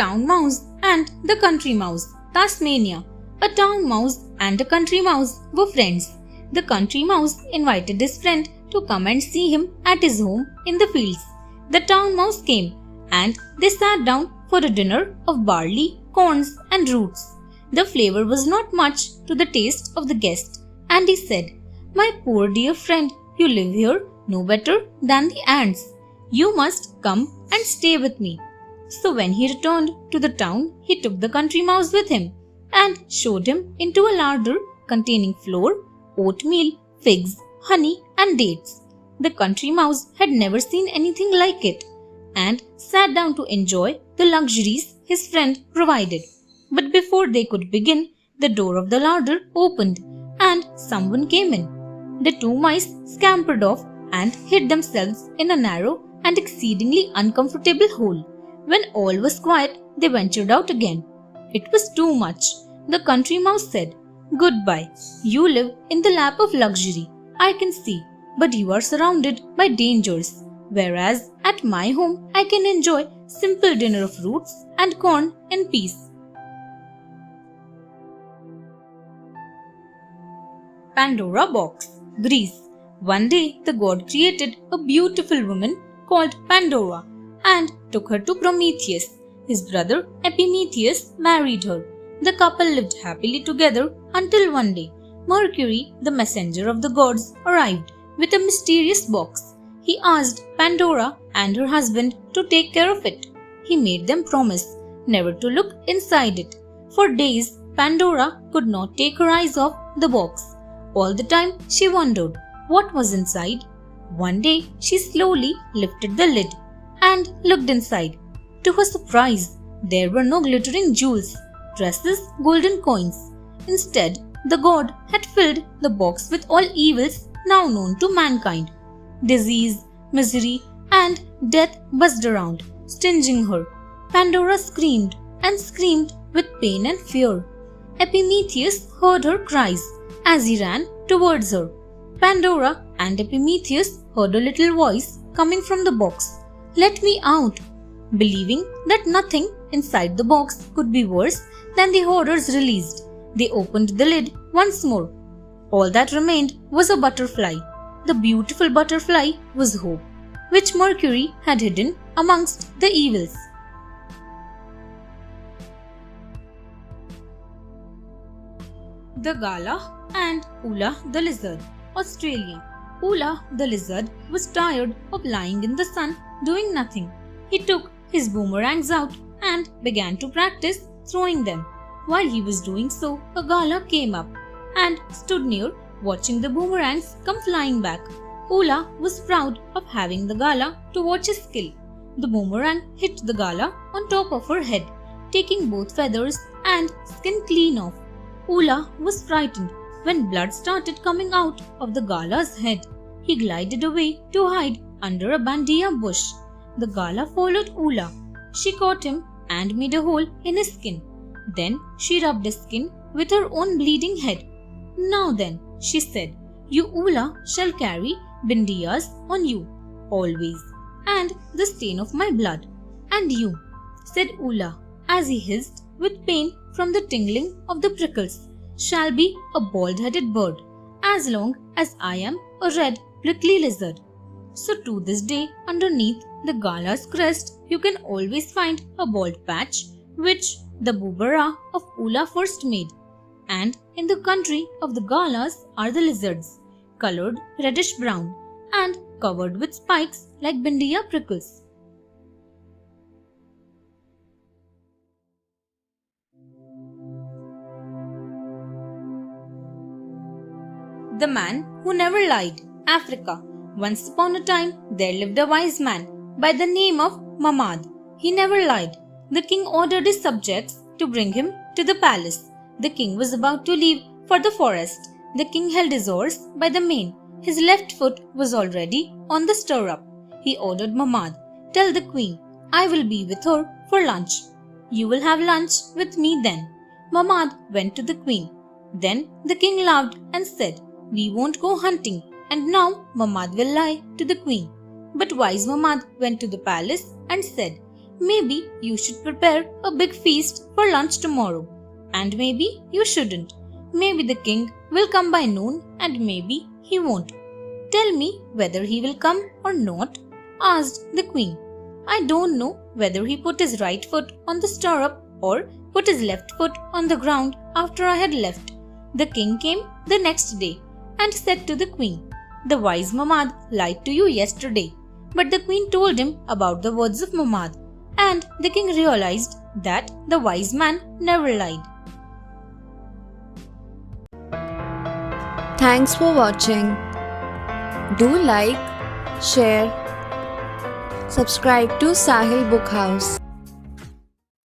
Town Mouse and the Country Mouse. Tasmania. A town mouse and a country mouse were friends. The country mouse invited his friend to come and see him at his home in the fields. The town mouse came and they sat down for a dinner of barley, corns, and roots. The flavor was not much to the taste of the guest, and he said, "My poor dear friend, you live here no better than the ants. You must come and stay with me." So when he returned to the town, he took the country mouse with him and showed him into a larder containing flour, oatmeal, figs, honey, and dates. The country mouse had never seen anything like it and sat down to enjoy the luxuries his friend provided. But before they could begin, the door of the larder opened and someone came in. The two mice scampered off and hid themselves in a narrow and exceedingly uncomfortable hole. When all was quiet, they ventured out again. It was too much. The country mouse said, "Goodbye. You live in the lap of luxury, I can see, but you are surrounded by dangers. Whereas at my home, I can enjoy simple dinner of roots and corn in peace." Pandora Box, Greece. One day, the god created a beautiful woman called Pandora and took her to Prometheus. His brother Epimetheus married her. The couple lived happily together until one day, Mercury, the messenger of the gods, arrived with a mysterious box. He asked Pandora and her husband to take care of it. He made them promise never to look inside it. For days, Pandora could not take her eyes off the box. All the time, she wondered what was inside. One day, she slowly lifted the lid and looked inside. To her surprise, there were no glittering jewels, dresses, golden coins. Instead, the god had filled the box with all evils now known to mankind. Disease, misery, and death buzzed around, stinging her. Pandora screamed and screamed with pain and fear. Epimetheus heard her cries as he ran towards her. Pandora and Epimetheus heard a little voice coming from the box. "Let me out." Believing that nothing inside the box could be worse than the horrors released, they opened the lid once more. All that remained was a butterfly. The beautiful butterfly was hope, which Mercury had hidden amongst the evils. The Gala and Ula the Lizard, Australia. Ula the Lizard was tired of lying in the sun doing nothing. He took his boomerangs out and began to practice throwing them. While he was doing so, a Gala came up and stood near, watching the boomerangs come flying back. Ula was proud of having the Gala to watch his skill. The boomerang hit the Gala on top of her head, taking both feathers and skin clean off. Ula was frightened when blood started coming out of the Gala's head. He glided away to hide under a bandia bush. The Gala followed Ula. She caught him and made a hole in his skin. Then she rubbed his skin with her own bleeding head. "Now then," she said, "you Ula shall carry bindias on you, always, and the stain of my blood. And you," said Ula, as he hissed with pain from the tingling of the prickles, "shall be a bald-headed bird, as long as I am a red, prickly lizard." So to this day, underneath the Gala's crest, you can always find a bald patch, which the Boobara of Ula first made. And in the country of the Galas are the lizards, colored reddish-brown and covered with spikes like bindiya prickles. The Man Who Never Lied, Africa. Once upon a time, there lived a wise man by the name of Mamad. He never lied. The king ordered his subjects to bring him to the palace. The king was about to leave for the forest. The king held his horse by the mane. His left foot was already on the stirrup. He ordered Mamad, "Tell the queen, I will be with her for lunch. You will have lunch with me then." Mamad went to the queen. Then the king laughed and said, "We won't go hunting." And now Mamad will lie to the queen. But wise Mamad went to the palace and said, maybe you should prepare a big feast for lunch tomorrow. And maybe you shouldn't. Maybe the king will come by noon and maybe he won't. Tell me whether he will come or not, asked the queen. I don't know whether he put his right foot on the stirrup or put his left foot on the ground after I had left. The king came the next day and said to the queen, "The wise Mamad lied to you yesterday." But the queen told him about the words of Mamad, and the king realized that the wise man never lied. Thanks for watching. Do like, share, subscribe to Sahil Book House.